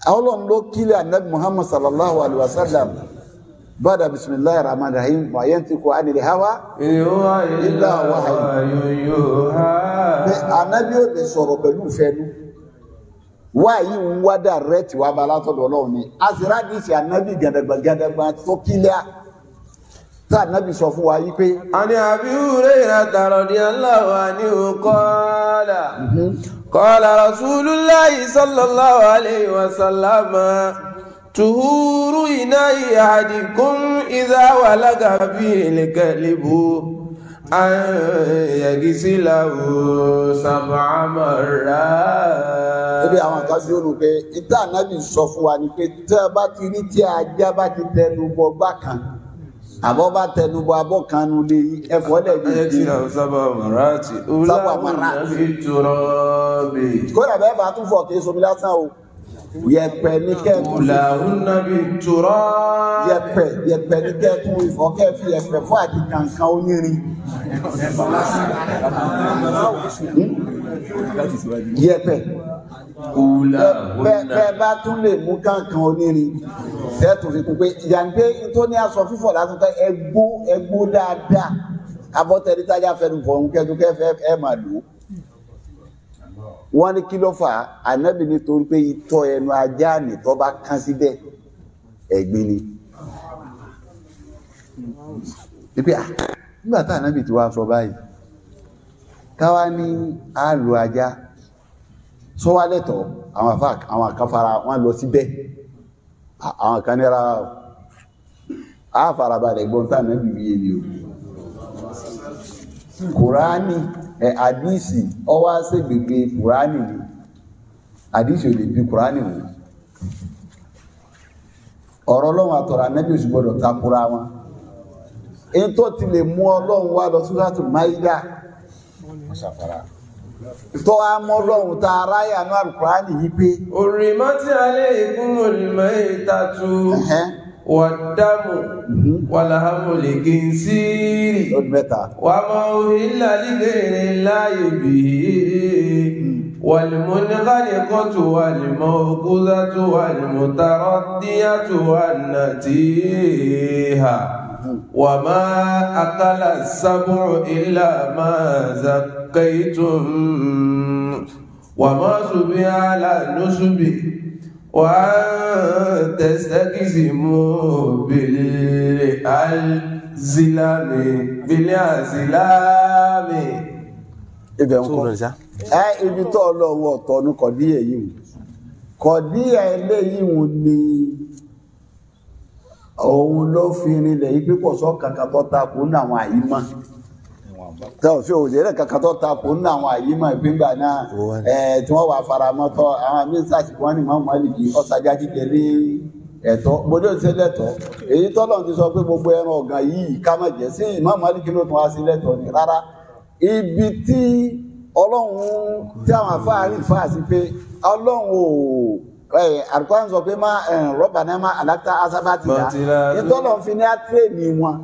Ọlọ́run ló kílẹ̀ Ànábì Muhammad sallallahu alaihi wasallam bada bismillahir rahmanir rahim wa yantiqu anil hawa illa wahyun. Ànábì ò lè sọ̀rọ̀ pẹ̀lú fẹ́nu. Wáyé ń wá direct wá bá látọ̀dọ̀ Ọlọ́run ni. Asirádìsì Ànábì gàdàgbà tó kílẹ̀. Tá Ànábì sọ fún wa yí pé. Àní Abi Hurairah radiyallahu anhu qala. Qala Rasulullahi sallallahu alayhi wa sallam. Tuhuru ina'i ahadikum idha walaga fihi al-kalbu an yaghsilahu sab'a marrat. Ebi àwọn kan sí olùgbé ìta Ànábì sọ fún wa ni pé tẹ́ bá ti rí tí ajá bá ti tẹnu bọ bákan àbọ̀ bá tẹnu bọ abọ́ kan nu lé ẹ̀fọ́ lẹ́gbẹ̀ẹ́ sab'a marrat fi turabi. Kódà bẹ́ẹ̀ bá tún fọ̀ kí somi lásán o. Yẹ̀pẹ̀ ní kẹ́ẹ̀kún yẹ̀pẹ̀ ní kẹ́ẹ̀kún ìfọ́kẹ́ fi yẹ̀pẹ̀ fún àti kankan onírin yẹ̀pẹ̀ bẹ́ẹ̀ bá tún lè mú kankan onírin tẹ́ẹ̀tù fi kún pé ìyàgbé tó ní aṣọ fífọ̀ láti tẹ́ ẹgbó dáadáa abọ́tẹ́rí tájá fẹ́nu fọ̀hún kẹ́ẹ̀fẹ́ ẹ máa lò ó. Wọ́n ní kí ló fà á Ànábì nítorí pé itọ́ ẹnu ajá nìtọ́ bá kán síbẹ̀ ẹ̀gbin ni. Pípẹ́ nígbà tá Ànábì tí wá sọ báyìí káwá ní àlò ajá sọ́wálẹ̀tọ̀ àwọn àkàfàrà wọn lọ síbẹ̀ àwọn kan ní ra àfàràbalẹ̀ gbọ́n tá Ànábì wíyé ni o. Kùránì àdísì ọwá sí gbègbè Kùránì ni àdísì ò lè bí Kùránì mú ọ̀rọ̀ Ọlọ́run àtọ̀rọ̀ Ànábì òsì gbọdọ̀ takura wọn. In tó ti lè mú Ọlọ́run wá lọ Suratul Maida tó wá mọ́ Ọlọ́run ta aráyà ní Al-Kùránì yí pé Hurrimat alaykumul maytatu wad-damu wa-lahmul khinziri wa ma uhilla li ghayri Allahi bihi wal-munkhaniqatu wal-mawqudhatu wal-mutaraddiyatu wan-natiha wa ma akala as-sab'u illa ma zakkaytum wa ma subiha ala nusubi وأن تستقسموا بالأزلام ibi tó Ọlọ́run ọ̀tọ̀ ní kọ̀díyà yìí kọ̀díyà eléyìí ni òun ló fi rinlẹ̀ yìí pípọ̀ sọ kàkà tó takò ní àwọn àyímọ́ tẹ́ fi òjèrè kàkà tó tapò ní àwọn àyímọ̀ ìpíngbà náà tí wọ́n wà faramọ́tọ́ àwọn mínísàtì wọ́n ní mọ́mọ́ lìkì ọ̀sàjá jíjẹ ní ẹ̀tọ́ gbogbo ìṣẹ́ lẹ́tọ̀ èyí tọ́lọ̀ ti sọ pé gbogbo ẹran ọ̀gàn yìí ká má jẹ́ sí mọ́mọ́ lìkì ló tún wá sí lẹ́tọ̀ ní rárá ibi tí Ọlọ́run tí àwọn afáàrí fà sí pé Ọlọ́run ò àrùkọ́ sọ pé má rọ́bà náà má àlákà asábàtì dá ìtọ́lọ̀ fi ní àtírèènì wọn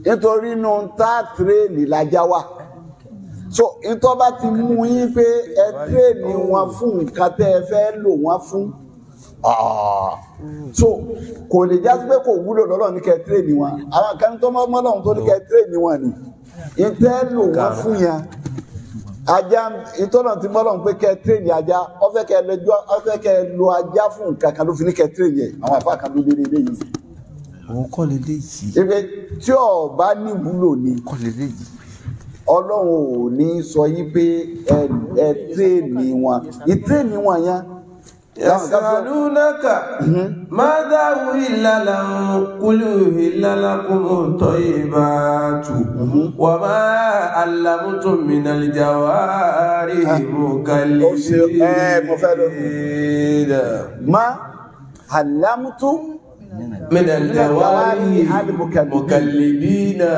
nítorí inú tá tírèènì lájá wà so ìtọ́ bá ti mú yín pé ẹ tírèènì wọn fún nǹkan tẹ́ ẹ fẹ́ lò wọ́n fún so kò lè já sí pé kò wúlò lọ́lọ́ ní kẹ́ tírèènì wọn àwọn kan tó mọ́ Ọlọ́run tó ní kẹ́ tírèènì wọn ni ìtẹ́ lò wọ́n fún yẹn ajá ìtọ́nà tí mọ́lọ́run pé kẹ́ tírèènì ajá ó fẹ́ kẹ́ lo ajá fún nǹkan kan ló fi ní kẹ́ tírèènì ẹ̀ àwọn àfáà kan ló lé lé yìí òun kọ́ lè lé yìí. Ibi tí ó bá ní ìwúlò ni kọ́ lè lé yìí. Ọlọ́run ò ní sọ yí pé ẹ tírèènì wọn ìtírèènì wọn yẹn. Yasalunaka madha uhilla lahum qul uhilla lakumut tayyibatu wa ma allamtum minal jawarihi mukallibina ma allamtum minal jawarihi mukallibina.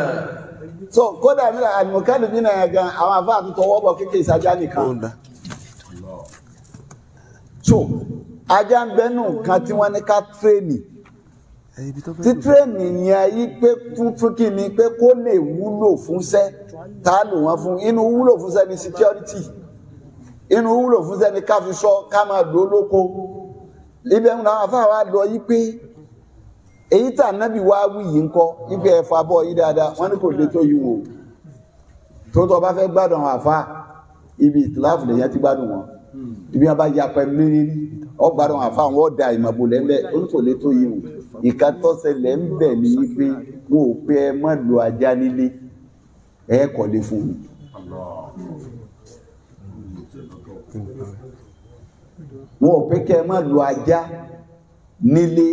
So kódà mi al-mukallibina yẹn gan àwọn àfáà tó tọwọ́ bọ̀ kéèké ìsájá nìkan. So ajá ń bẹ́nu nǹkan tí wọ́n ní ká tírèènì tí tírèènì yẹn yí pé tuntun kí ni pé kó lè wúlò fúnṣẹ́ tá a lò wọ́n fún inú wúlò fúnṣẹ́ ní security inú wúlò fúnṣẹ́ ní ká fi sọ ká máa dó lóko ibẹ̀ ń náà àfáà wa lọ yí pé èyí tà nábì wá wí yìí ń kọ́ ibi ẹ̀fà bọ́ yí dáadáa wọ́n ní kò lè tó yìí wò tó tọ́ bá fẹ́ gbádùn àwọn àfáà ibi ìtìláàfù lèyàn ti gbádùn wọn ibi wọn bá ya pẹ̀lú lérí ọ gbádùn àwọn àfáà wọn da ìmọ̀bò lẹ́ńbẹ́ ó ní kò lè tó yìí wò ìka tọ́sẹ̀lẹ̀ ń bẹ̀ ní pé wọn ò pé ẹ má lo ajá nílé ẹ kọ́lé fún mi. wọn ò pé kẹ́ ẹ má lo ajá nílé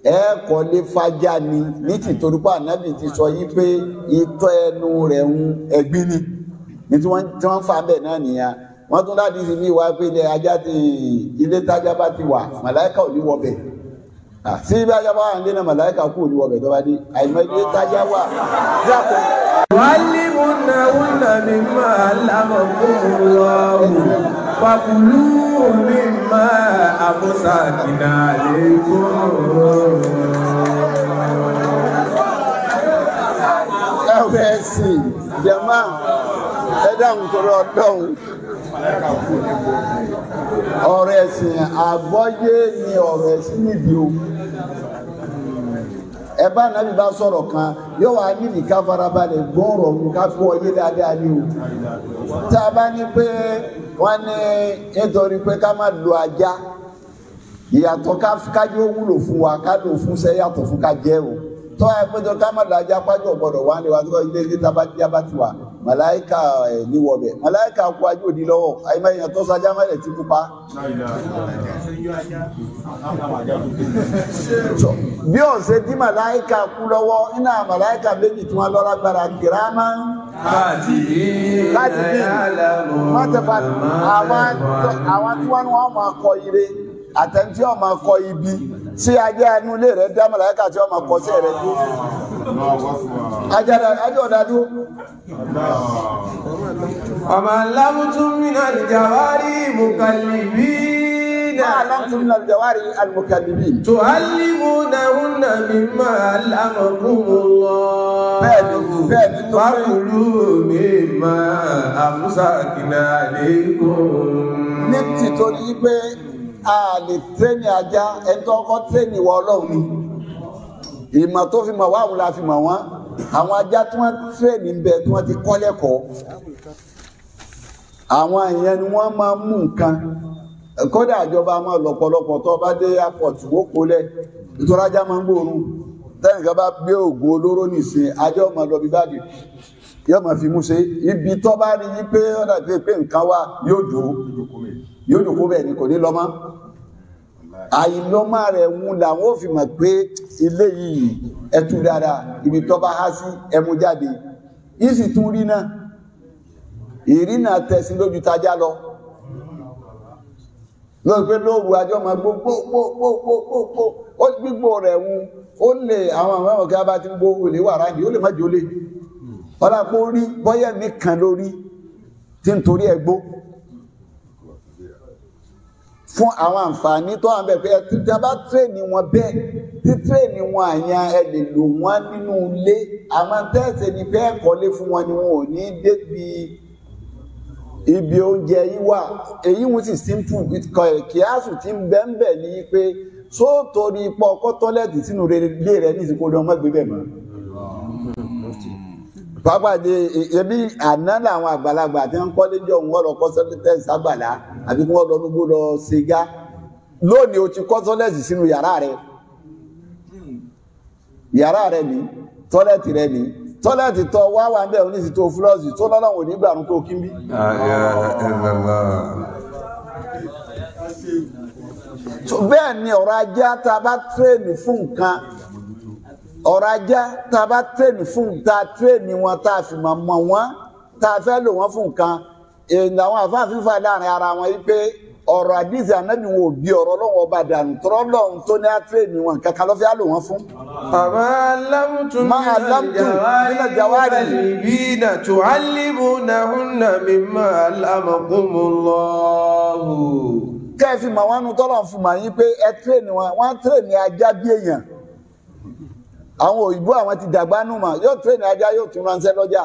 ẹ kọ́lé fájá ni ní tìtorí pé ànábì ti sọ yí pé itọ́ ẹnu rẹ̀ ń ẹ̀gbin ni ní tí wọ́n fà bẹ̀ náà nìyẹn wọ́n tún láti fi bí wá pé ilé tájá bá ti wà màláìka ò ní wọ bẹ̀ sí ibi ajá bá wà nílé náà màláìka kú ò ní wọ bẹ̀ tó bá dé àìmọ̀ ilé tájá wà jápọ̀. wàlímùnàwùnà mímọ́ alámọ̀kúnmọ́lọ́wù fàkùlù mímọ́ àmúṣàkìnà lẹ́kọ̀ọ́. ẹ̀wẹ̀ ẹ̀sìn jẹ̀má ẹ̀dáhùn tó rọ dọ́hùn ọ̀rọ̀ ẹ̀sìn àgbọ́yé ni ọ̀rọ̀ ẹ̀sìn níbi o ẹ̀bá nàbí bá sọ̀rọ̀ kan yóò wá níbi ká farabalẹ̀ gbọ́rọ̀ mú ká fún ọyé dáadáa ní o tá a bá ní pé wọ́n ní nítorí pé ká má lo ajá ìyàtọ̀ kájú ó wúlò fún wa ká lò fún sẹ́ yàtọ̀ fún ká jẹ́ o tọ́ ẹ pé tó ká má lo ajá pájú ọ̀gbọ̀dọ̀ wá ní wa tó ilé ilé tábà ti wà màláìka níwọ̀ bẹ̀ màláìka kú ajú òdi lọ́wọ́ àyìnbá èèyàn tó sajá mẹ́lẹ̀ tí pupa. bí ọ̀sẹ̀ tí màláìka kú lọ́wọ́ iná màláìka méjì tí wọ́n lọ́ra gbára kìrámà láti bí wọ́n tẹ̀fà àwọn tí wọ́n máa kọ ire àtẹ̀ntí ọ̀ máa kọ ibi tí ajá inú ilé rẹ̀ dá màláìka tí wọ́n máa kọ sí ẹ̀rẹ́ dúró. ajá ọ̀dàdú. ọmọ alámùtún mìíràn ìjàwárí mùkàlìbí ما علمتم من الجوارح المكذبين تعلمونهن مما علمكم الله فكلوا مما أمسكنا عليكم. ní títorí pé a lè tẹ́ni ajá ẹ̀tọ́ ọkọ̀ tẹ́ni wọ ọlọ́run ni ìmọ̀ tó fi mọ̀ wáhùn la fi mọ̀ wọ́n àwọn ajá tí wọ́n tẹ́ni ń bẹ tí wọ́n ti kọ́ lẹ́kọ̀ọ́ àwọn ìyẹn ni wọ́n máa mú nǹkan kódà ìjọba máa lọ́pọ̀lọpọ̀ tó bá dé airport ó kólẹ̀ nítorí ajá máa ń gbóòórùn tẹ́nìkan bá gbé oògùn olóró nìsín ajá ọmọ lọ bí báàgì yóò máa fi mú ṣe ibi tó bá rí i pé ọ̀dà pé nǹkan wà yóò dòkó bẹ́ẹ̀ ni kò ní lọ mọ́ àìlọ́mọ rẹ̀ ń làwọn ò fi mọ̀ pé ilé yìí ẹtú dáadáa ibi tó bá há sí ẹmu jáde yìí sì tún rí náà ìrìnà tẹ̀sí lójú tajá lọ lọ́wọ́ pé lóòrù ajọ́ máa gbogbo ó gbígbó rẹ̀ ń ó lè àwọn ọ̀gá bá ti ń gbó olè wà ráńdì ó lè má jólè ọ̀dà kó rí bọ́yẹ̀ nìkan lórí tí ń torí ẹgbó fún àwọn àǹfààní tó wà bẹ́ẹ̀ pé ẹtújà bá tírèènì wọn bẹ́ẹ̀ tí tírèènì wọn àyàn ẹ lè lò wọ́n nínú ilé àwọn tẹ́ẹ̀sì ni bẹ́ẹ̀ kọ́lé fún wọn ni wọn ò ní débi ibi oúnjẹ yìí wà èyí wọn sì simple kíásù tí ń bẹ́ẹ̀ ní pé só torí ipò ọkọ̀ tọ́lẹ̀tì sínú ilé rẹ̀ ní ìsìnkú ọdún ọmọ gbé bẹ̀ mọ́ pápádé ẹbí àná làwọn àgbàlagbà tí wọ́n kọ́lé jọ wọ́n lọ kọ́ sẹ́pítẹ́ǹsì sábàlá àbí kí wọ́n lọ nígbó lọ ṣègá lónìí o ti kọ́ tọ́lẹ̀tì sínú yàrá rẹ̀ ní tọ́lẹ̀tì rẹ̀ ní tọ́lẹ̀tì tọ́ wá wà ń bẹ̀ oníṣì tó fúlọ́ọ̀sì tó lọ́lọ́wọ́ nígbàrún tó kí ń bí. bẹ́ẹ̀ ni ọ̀rọ̀ ajá tá a bá tírèènì fún nǹkan ọ̀rọ̀ ajá tá a bá tírèènì fún ta tírèènì wọn tá a fi mọ̀ wọ́n tá a fẹ́ lò wọ́n fún nǹkan èèyàn àwọn àfáàfin fà láàrin ara wọn yìí pé ọ̀rọ̀ àdìsí ànábì wọn ò bí ọ̀rọ̀ lọ́wọ́ ọba dànù tọ́rọ́ lọ́hùn tó ní àtírèènì wọn kankan lọ́fẹ́ lò wọ́n fún. ما علمتم من الجوارح تعلمونهن مما علمكم الله. kẹ́ẹ̀fì mọ̀ wọn nu tọ́lọ̀ fún màá yín pé ẹ tírèènì wọn wọ́n tírèènì ajá bí èèyàn àwọn òyìnbó àwọn ti dàgbà nù mà yóò tírèènì ajá yóò tún ránṣẹ́ lọ́jà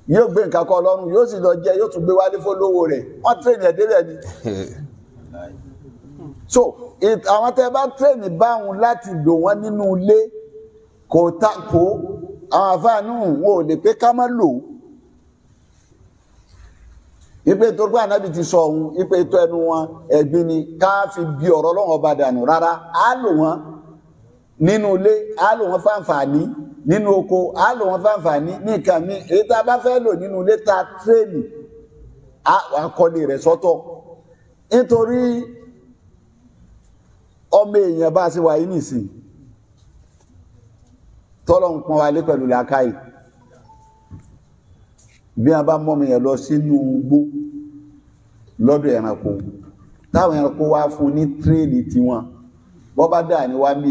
yóò gbé nǹkan kọ́ lọ́rùn yóò sì lọ jẹ yóò tún gbé wálé fólówó rẹ̀ wọ́n tírèènì ẹ̀ délẹ̀ ni. So àwọn tẹ́ bá tírèènì báwọn láti lò wọ́n nínú ilé kò tako àwọn àfáànù wọn ò lè pé ká má lò ó. Ipe tó gbé ànábì ti sọ ohun ipe tó ẹnu wọn ẹ̀gbin ni ká fi bí ọ̀rọ̀ Ọlọ́run ọba dànù rárá á lò wọ́n nínú ilé á lò wọ́n fáǹfààní nínú oko á lò wọ́n fáǹfààní ní nǹkan mi èyí tá a bá fẹ́ lò nínú ilé ta tírèènì àkọlé rẹ̀ sọ́tọ̀ nítorí ọmọ èèyàn bá ṣe wà yìí nìsín tọ́lọ̀ ń pọ́n wálé pẹ̀lú làákàyè bí wọn bá mọ́ mi yẹn lọ sínú igbó lọ́dọ̀ ẹranko táwọn ẹranko wá fún ní tírèèdì tiwọn bọ́ bá dà ní wá bí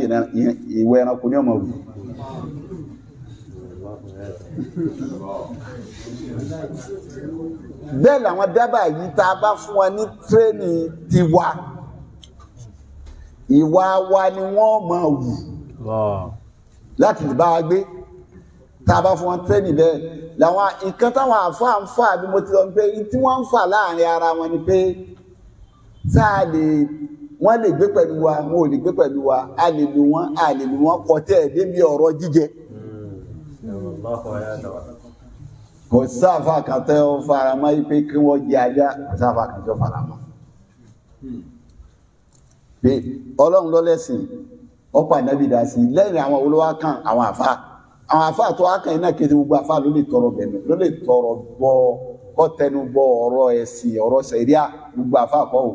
ìwọ ẹranko ní ọmọ wù. Bẹ́ẹ̀ làwọn dábàá yìí tá a bá fún wọn ní tírèèdì tiwa ìwà wa ni wọ́n máa wù láti lè bá wa gbé tá a bá fún wọn tírèèdì bẹ́ẹ̀ làwọn nǹkan táwọn àfáà ń fà bí mo ti lọ pé tí wọ́n ń fà láàrin ara wọn ni pé sáà lè wọ́n lè gbé pẹ̀lú wa wọn ò lè gbé pẹ̀lú wa a lè lò wọ́n a lè lò wọ́n kọtẹ́ ẹ̀ débi ọ̀rọ̀ jíjẹ. Kò sáfà kan tẹ́ ọ fara mọ́ pé kí wọ́n jẹ ajá kò sáfà kan tẹ́ ọ fara mọ́. Pé Ọlọ́run lọ́lẹ́sìn ọ̀pọ̀ ànábì dá sí lẹ́yìn àwọn olówó kan àwọn àfáà tó akàn iná kéde gbogbo àfáà ló lè tọrọ bẹ̀rẹ̀ ló lè tọrọ bọ kọ́tẹnu bọ ọ̀rọ̀ ẹ̀sìn ọ̀rọ̀ sẹ̀ríà gbogbo àfáà kọ́ ò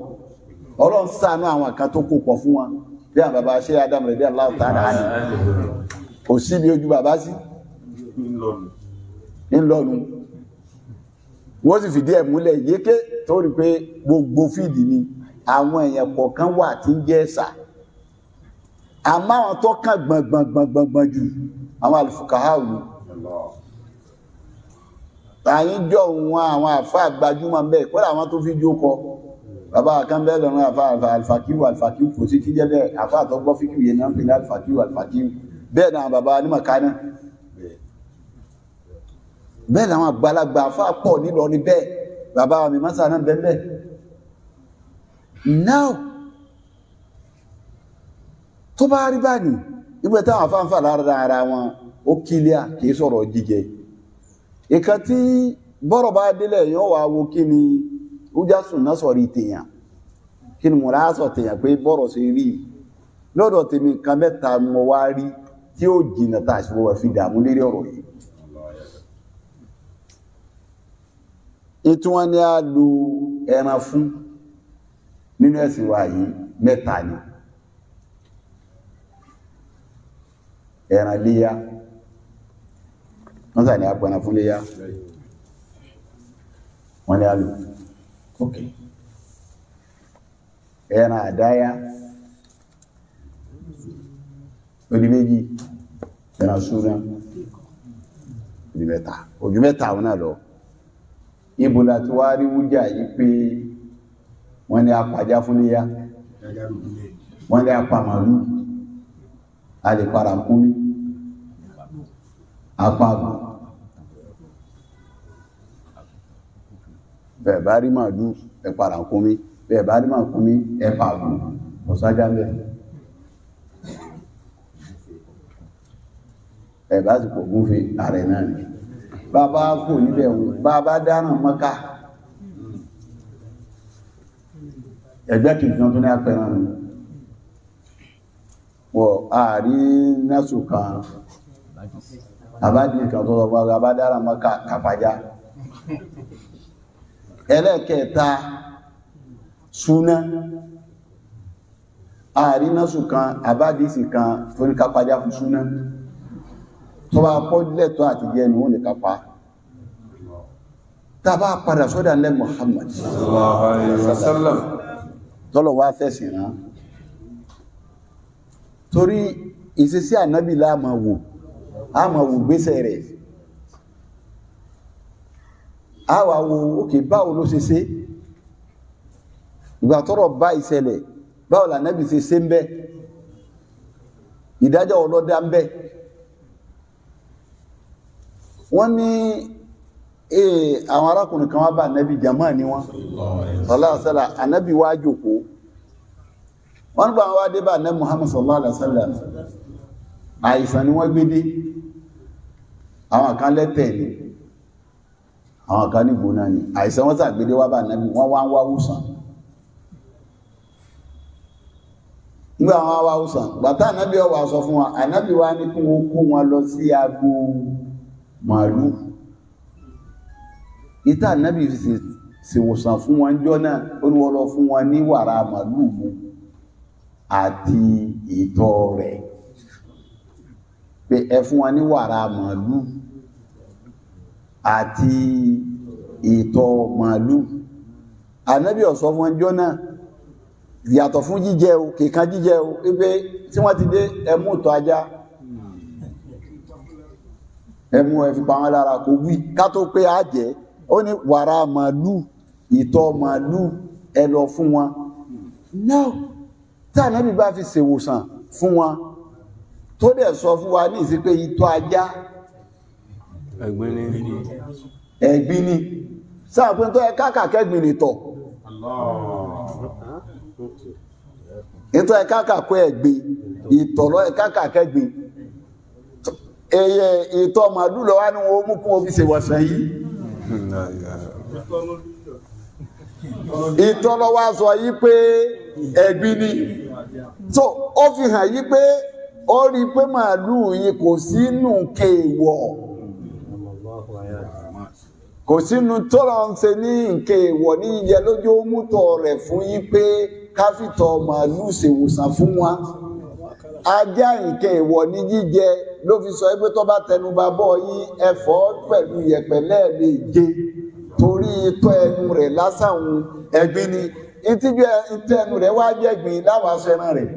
Ọlọ́run ṣàánú àwọn kan tó kó pọ̀ fún wọn bí àwọn bàbá ṣe Ádámù rẹ̀ bí Allahu ta'ala ní kò sí bí ojú bàbá sí ńlọnu wọ́n sì fìdí ẹ̀ múlẹ̀ yéké tó rí pé gbogbo fìdí ni àwọn èèyàn kọ̀ọ̀kan wà tí ń jẹ́ ẹ̀sà àmọ́ àwọn tó kàn gbọ̀ngbọ̀ngbọ̀ngbọ̀n jù àwọn alfuqaha wù àyín jọ wọn àwọn àfáà gbajúmọ̀ bẹ́ẹ̀ kódà àwọn tó fi jókọ bàbá kan bẹ́ẹ̀ lọ́nà àfáà alfakiu kò sí tíjẹ́ bẹ́ẹ̀ àfáà tó gbọ́ fíkìú yẹn náà ń pè ní alfakiu bẹ́ẹ̀ náà bàbá onímọ̀kánà bẹ́ẹ̀ làwọn àgbàlagbà àfáà pọ̀ nílọrin bẹ́ẹ̀ bàbá mi mọ́sà náà bẹ́ẹ̀ bẹ́ẹ̀ now tó bá rí báyìí nígbà táwọn afáǹfà lára ara wọn ó kílíà kìí sọ̀rọ̀ jíjẹ ìkan tí bọ́rọ̀ bá délẹ̀ yóò wá wo kí ni ó já sùn náà sọ̀rọ̀ ìtèyàn kí ni mo rà sọ tèyàn pé bọ́rọ̀ sí rí lọ́dọ̀ tèmi kan mẹ́ta mo wá rí tí ó jìnà tá àṣìwò wà fi dààmú lérí ọ̀rọ̀ yìí ètò wọn ni a lo ẹran fún nínú ẹ̀sìn wa yìí mẹ́ta ni ẹran léyá wọ́n sà ní apẹran fún léyá wọ́n ní alò ok ẹran àdáyá odi méjì ẹran súnà ojú mẹ́ta àwọn náà lọ ibùdó tí wá rí wújà yìí pé wọ́n ní apàjá fún léyá wọ́n ní apá màlúù a lè para kúmí apáàgùn bẹ́ẹ̀ bá rí màálù ẹ para kúmí bẹ́ẹ̀ bá rí màálù kúmí ẹ pààgùn ọ̀sájá bẹ́ẹ̀ ẹ bá sì pò gúnfe ààrẹ náà ni bàbá kò níbẹ̀ wò bàbá dáràn mọ́ká ẹgbẹ́ kìkan tó ní apẹ̀ràn ni wọ ààrí nẹ́sù kan àbádìí kan tó sọ fún àbádára mọ́ kàpàjá ẹlẹ́kẹta súná ààrí nẹ́sù kan àbádìí kan tó ní kàpàjá fún súná tó bá pọ́ lẹ́tọ́ àti jẹ́ ni wọ́n lè kápá tàbá padà sọ́dà lẹ́ Muhammad sallallahu alaihi wasallam tọ́lọ̀ wá fẹ́sìn rán torí ìṣesí ànábì láàmà wò gbésẹ̀ rẹ̀ a wà wo òkè báwo ló ṣe ṣe ìgbà tọ́rọ̀ bá ìṣẹ̀lẹ̀ báwo lànábì ṣe ṣe ń bẹ ìdájọ́ ọlọ́dá ń bẹ wọ́n ní àwọn arákùnrin kan wá bá ànábì jàmáà ni wọ́n sallallahu alaihi wasallam ànábì wá jókòó wọ́n gbà wá dé bá ànábì Muhammad sallallahu alaihi wasallam àìsàn ni wọ́n gbé dé àwọn kan lẹ́tẹ̀ ni àwọn kan ní gbóná ni àìsàn wọ́n sàgbédé wá bá ànábì wọ́n wá ń wá wùsàn nígbà wọn wá wùsàn bàtà ànábì ó wá sọ fún wa ànábì wá ní kí wọ́n kó wọn lọ sí agbo màálù ìta ànábì sì wòsàn fún wọn jọ náà ó ní wọ́n lọ fún wọn ní wàrà màálù mu àti ìtọ̀ rẹ̀ pé ẹ fún wọn ní wàrà màálù àti ìtọ̀ màálù ànábì ó sọ fún wọn jọ náà yàtọ̀ fún jíjẹ o kìkan jíjẹ o wípé tí wọ́n ti dé ẹmú ìtọ̀ ajá ẹmú ẹ fi pa wọn lára kò wí ká tó pé á jẹ́ ó ní wàrà màálù ìtọ̀ màálù ẹ lọ fún wọn náà tí ànábì bá fi ṣèwòsàn fún wọn tó dẹ̀ sọ fún wa ní ìsí pé ìtọ̀ ajá ẹ̀gbin ni sáà pé tó ẹ káàkẹ́gbìn nìtọ̀ ìtọ̀ ẹ káàkẹ́ ẹ̀gbin ìtọ̀lọ́ ẹ káàkẹ́gbìn ẹyẹ ìtọ̀ màálù lọ wá ní wọn mú kún ó fi ṣèwòsàn yìí ìtọ́lọ wá sọ yí pé ẹ̀gbin ni so ó fi hàn yí pé ó rí pé màálù yìí kò sínú kéèwọ̀ kò sínú tọ́lọ ń ṣe ní kéèwọ̀ ní ìyẹ lójú ó mútọ̀ rẹ̀ fún yí pé káfíntọ̀ màálù ṣèwòsàn fún wa ajá ìkéèwọ̀ ní jíjẹ ló fi sọ pé tó bá tẹnubà bọ́ yí ẹ̀fọ́ pẹ̀lú yẹ̀pẹ̀ lẹ́ẹ̀méje torí ìtọ̀ ẹnu rẹ̀ lásán ẹ̀gbin ni ìtìjú ìtọ̀ ẹnu rẹ̀ wá jẹ́gbin láwọn aṣọ ẹran rẹ̀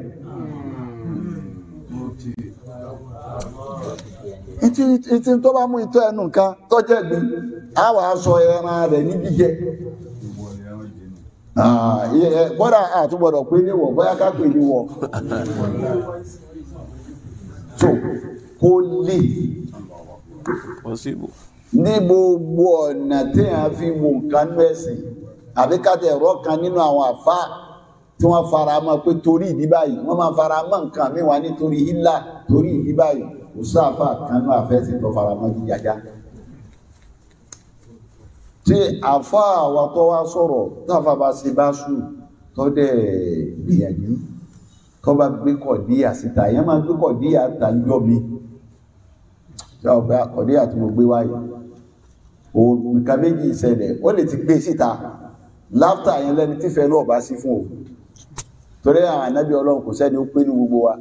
ìtì tó bá mú ìtọ̀ ẹnu kan tó jẹ́gbin àwọn aṣọ ẹran rẹ̀ ní jíjẹ bọ́dà àtúgbọ̀dọ̀ pé níwọ̀ bóyá ká pè níwọ̀ tó kó lè ní gbogbo ọ̀nà tí a fi wo nǹkan ní ẹ̀sìn àbí káàtẹ̀ ẹ̀rọ kan nínú àwọn àfáà tí wọ́n fara mọ́ pé torí ìdí báyìí wọ́n máa fara mọ́ nǹkan mi wà nítorí hílà torí ìdí báyìí kò sáfà kan náà àfẹ́sìn tó fara mọ́ jíjájá tí àfáà wa tó wá sọ̀rọ̀ táfà bá ṣe bá sùn tó dẹ̀ gbìyànjú tó bá gbé kọ̀díyà síta èèyàn máa gbé kọ̀díyà tàjọ́ mi tí a gbé kọ̀díyà tí mo gbé wáyé òǹkà méjì ìṣẹ̀lẹ̀ ó lè ti gbé síta láftà yẹn lẹ́ni tífẹ́ náà bá sí fún o torí àwọn ànábì ọlọ́run kò sẹ́ni ó pé ní gbogbo wa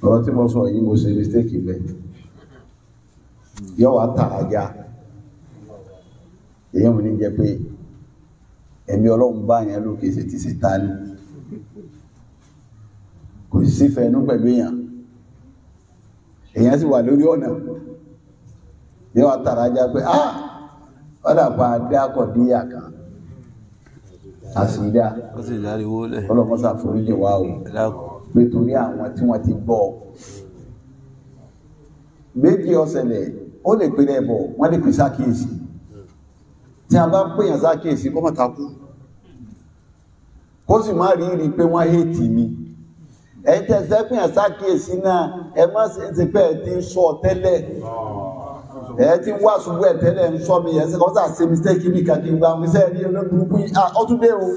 ọ̀rọ̀ tí mo sọ yìí mo ṣe mistake bẹ́ẹ̀ yọ wá tààjà èyí mo ní jẹ pé ẹ̀mí ọlọ́run bá yẹn lókè ṣe ti ṣe ta ní kò sí fẹ́nu pẹ̀lú èèyàn sì wà lórí ọ̀nà yọ wá tààjà pé ọ̀dà pa dákọ̀díyà kan àṣìdá ọlọ́mọ́sà foríjì wá o pé torí àwọn tí wọ́n ti gbọ́ méjì ọ̀sẹ̀lẹ̀ ó lè pè lẹ́bọ̀ wọ́n lè pè sákèèsí tí a bá pèyàn sákèèsí kó mọ̀ takú kó sì má rí rí pé wọ́n hétì mi ẹ̀yìn tẹ́sẹ́ pèyàn sákèèsí náà ẹ má ṣe pé ẹ ti ń sọ tẹ́lẹ̀ ẹ ti wá ṣubú ẹ tẹ́lẹ̀ ń sọ mi ẹ̀ sí kọ́sà ṣe mistake mi kàkí gba mi sẹ́ rí olóògùn ọtún dé òun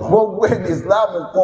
gbogbo ẹni Islam kọ́